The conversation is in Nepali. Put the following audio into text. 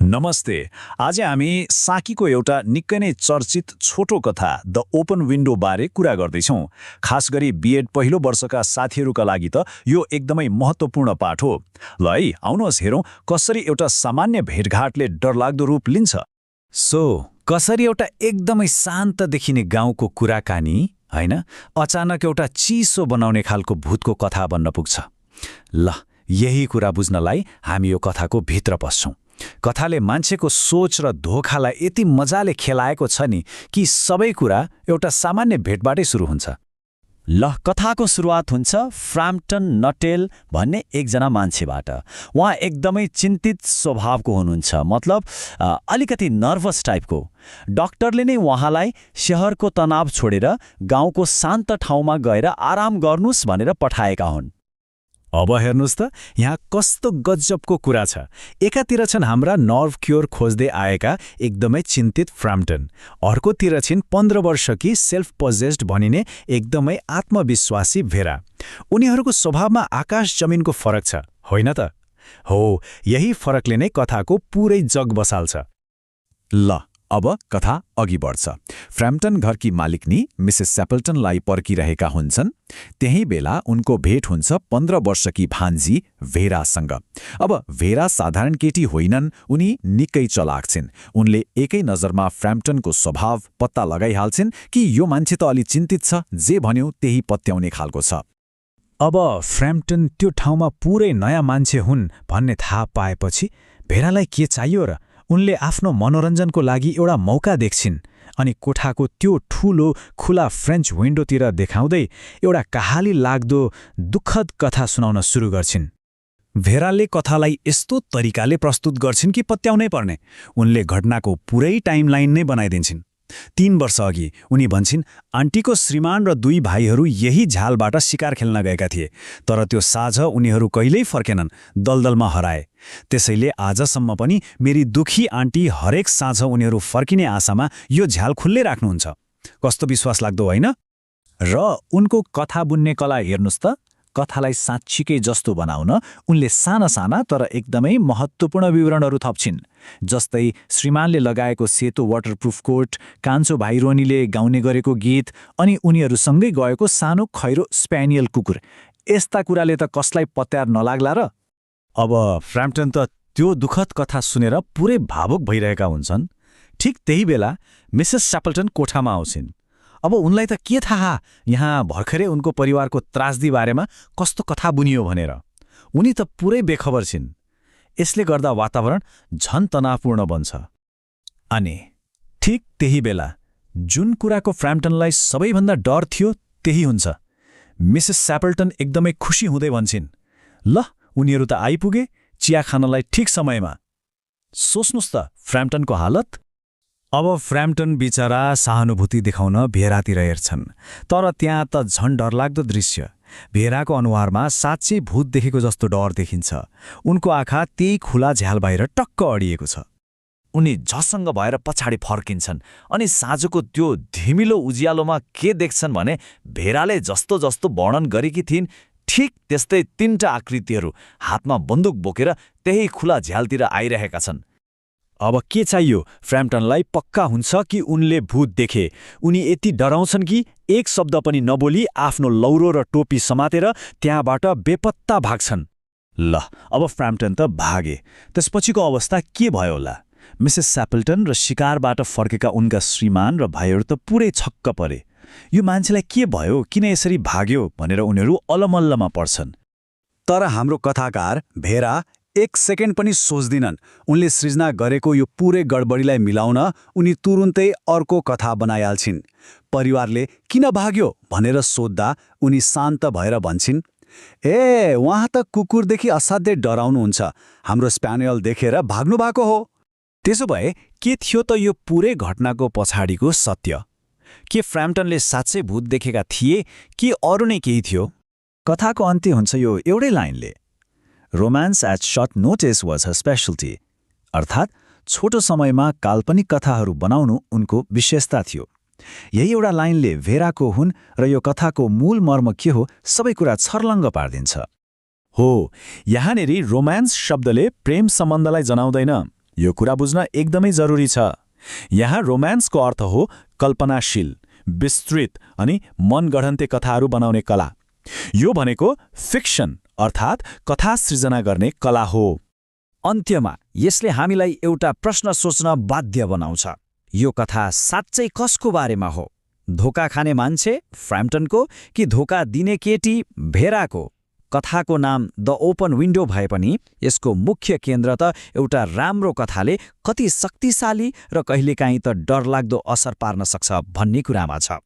नमस्ते। आज हामी साकीको एउटा निकै नै चर्चित छोटो कथा द ओपन विन्डो बारे कुरा गर्दैछौँ। खास गरी बीएड पहिलो वर्षका साथीहरूका लागि त यो एकदमै महत्त्वपूर्ण पाठ हो। ल है, आउनुहोस् हेरौँ कसरी एउटा सामान्य भेटघाटले डरलाग्दो रूप लिन्छ। कसरी एउटा एकदमै शान्त देखिने गाउँको कुराकानी हैन अचानक एउटा चिसो बनाउने खालको भूतको कथा बन्न पुग्छ। ल, यही कुरा बुझ्नलाई हामी यो कथाको भित्र पस्छौँ। कथाले मान्छेको सोच र धोखालाई यति मजाले खेलाएको छ नि कि सबै कुरा एउटा सामान्य भेटबाटै सुरु हुन्छ। ल, कथाको सुरुवात हुन्छ फ्राम्पटन नटेल भन्ने एकजना मान्छेबाट। उहाँ एकदमै चिन्तित स्वभावको हुनुहुन्छ, मतलब अलिकति नर्भस टाइपको। डाक्टरले नै उहाँलाई शहरको तनाव छोडेर गाउँको शान्त ठाउँमा गएर आराम गर्नुस् भनेर पठाएका हुन्। अब हेर्नुस् त, यहाँ कस्तो गजबको कुरा छ। एकातिर छन् हाम्रा नर्भ क्योर खोज्दै आएका एकदमै चिन्तित फ्राम्पटन, अर्कोतिर छिन् 15 वर्षकी सेल्फ पोजेस्ड भनिने एकदमै आत्मविश्वासी भेरा। उनीहरूको स्वभावमा आकाश जमिनको फरक छ, होइन त? हो, यही फरकले नै कथाको पुरै जग बसाल्छ। ल, अब कथा अघि बढ्छ। फ्राम्पटन घरकी मालिकनी मिसेस स्यापल्टनलाई पर्खिरहेका हुन्छन्। त्यही बेला उनको भेट हुन्छ 15 वर्षकी भान्जी भेरासँग। अब भेरा साधारण केटी होइनन्, उनी निकै चलाक छिन्। उनले एकै नजरमा फ्राम्पटनको स्वभाव पत्ता लगाइहाल्छिन् कि यो मान्छे त अलि चिन्तित छ, जे भन्यो त्यही पत्याउने खालको छ। अब फ्राम्पटन त्यो ठाउँमा पुरै नयाँ मान्छे हुन् भन्ने थाहा पाएपछि भेरालाई के चाहियो र? उनले आफ्नो मनोरञ्जनको लागि एउटा मौका देख्छिन् अनि कोठाको त्यो ठूलो खुला फ्रेन्च विन्डोतिर देखाउँदै एउटा कहाली लाग्दो दुःखद कथा सुनाउन सुरु गर्छिन्। भेराले कथालाई यस्तो तरिकाले प्रस्तुत गर्छिन् कि पत्याउनै पर्ने। उनले घटनाको पुरै टाइमलाइन नै बनाइदिन्छन्। 3 वर्ष अघि उनी भन्छन् आन्टीको श्रीमान र 2 भाइहरू यही झ्यालबाट शिकार खेल्न गएका थिए, तर त्यो साँझ उनीहरू कहिल्यै फर्केनन्, दलदलमा हराए। त्यसैले आजसम्म पनि मेरी दुखी आन्टी हरेक साँझ उनीहरू फर्किने आशामा यो झ्याल खुल्लै राख्नुहुन्छ। कस्तो विश्वास लाग्दो, होइन? र उनको कथा बुन्ने कला हेर्नुस् त। कथालाई साँच्चीकै जस्तो बनाउन उनले साना साना तर एकदमै महत्त्वपूर्ण विवरणहरू थप्छिन्। जस्तै श्रीमानले लगाएको सेतो वाटरप्रुफ कोट, कान्छो भाइ रोनीले गाउने गरेको गीत, अनि उनीहरूसँगै गएको सानो खैरो स्प्यानियल कुकुर। यस्ता कुराले त कसलाई पत्यार नलाग्ला र? अब फ्राम्पटन त त्यो दुःखद कथा सुनेर पुरै भावुक भइरहेका हुन्छन्। ठिक त्यही बेला मिसेस स्यापल्टन कोठामा आउँछिन्। अब उनलाई त के थाहा यहाँ भर्खरै उनको परिवारको त्रासदी बारेमा कस्तो कथा बुनियो भनेर। उनी त पुरै बेखबर छिन्। यसले गर्दा वातावरण झन तनावपूर्ण बन्छ। अनि ठिक त्यही बेला जुन कुराको फ्राम्पटनलाई सबैभन्दा डर थियो त्यही हुन्छ। मिसेस स्यापल्टन एकदमै खुसी हुँदै भन्छिन्, ल, उनीहरू त आइपुगे चिया खानलाई ठिक समयमा। सोच्नुस् त फ्राम्पटनको हालत। अब फ्राम्पटन बिचरा सहानुभूति देखाउन भेरातिर हेर्छन्, तर त्यहाँ त झन डरलाग्दो दृश्य। भेराको अनुहारमा साँच्चै भूत देखेको जस्तो डर देखिन्छ। उनको आँखा त्यही खुला झ्याल बाहिर टक्क अडिएको छ। उनी झसङ्ग भएर पछाडि फर्किन्छन् अनि साँझको त्यो धिमिलो उज्यालोमा के देख्छन् भने भेराले जस्तो जस्तो वर्णन गरेकी थिइन् ठिक त्यस्तै 3टा आकृतिहरू हातमा बन्दुक बोकेर त्यही खुला झ्यालतिर आइरहेका छन्। अब के चाहियो फ्राम्पटनलाई? पक्का हुन्छ कि उनले भूत देखे। उनी यति डराउँछन् कि एक शब्द पनि नबोली आफ्नो लौरो र टोपी समातेर त्यहाँबाट बेपत्ता भाग्छन्। ल, अब फ्राम्पटन त भागे। त्यसपछिको अवस्था के भयो होला? मिसेस स्यापल्टन र शिकारबाट फर्केका उनका श्रीमान र भाइहरू त पुरै छक्क परे। यो मान्छेलाई के भयो, किन यसरी भाग्यो भनेर उनीहरू अलमल्लमा पर्छन्। तर हाम्रो कथाकार भेरा 1 सेकेन्ड पनि सोच्दिनन्। उनले सृजना गरेको यो पुरै गडबडीलाई मिलाउन उनी तुरुन्तै अर्को कथा बनाइहाल्छिन्। परिवारले किन भाग्यो भनेर सोद्धा उनी शान्त भएर भन्छिन्, ए, उहाँ त कुकुरदेखि असाध्यै डराउनुहुन्छ। हाम्रो स्प्यानियल देखेर भाग्नु भएको हो। त्यसो भए के थियो त यो पुरै घटनाको पछाडिको सत्य? के फ्राम्पटनले साँच्चै भूत देखेका थिए कि अरू नै केही थियो? कथाको अन्त्य हुन्छ यो एउटै लाइनले, romance at short notice was her speciality. अर्थात् छोटो समयमा काल्पनिक कथाहरू बनाउनु उनको विशेषता थियो। यही एउटा लाइनले भेराको हुन् र यो कथाको मूल मर्म के हो सबै कुरा छर्लङ्ग पार्दिन्छ। हो, यहाँनेरि रोमान्स शब्दले प्रेम सम्बन्धलाई जनाउँदैन। यो कुरा बुझ्न एकदमै जरुरी छ। यहाँ रोमान्सको अर्थ हो कल्पनाशील, विस्तृत अनि मनगढन्ते कथाहरू बनाउने कला। यो भनेको फिक्सन अर्थात् कथा सृजना गर्ने कला हो। अन्त्यमा यसले हामीलाई एउटा प्रश्न सोच्न बाध्य बनाउँछ। यो कथा साँच्चै कसको बारेमा हो? धोका खाने मान्छे फ्र्याम्पटनको कि धोका दिने केटी भेराको? कथाको नाम द ओपन विन्डो भए पनि यसको मुख्य केन्द्र त एउटा राम्रो कथाले कति शक्तिशाली र कहिलेकाहीँ त डरलाग्दो असर पार्न सक्छ भन्ने कुरामा छ।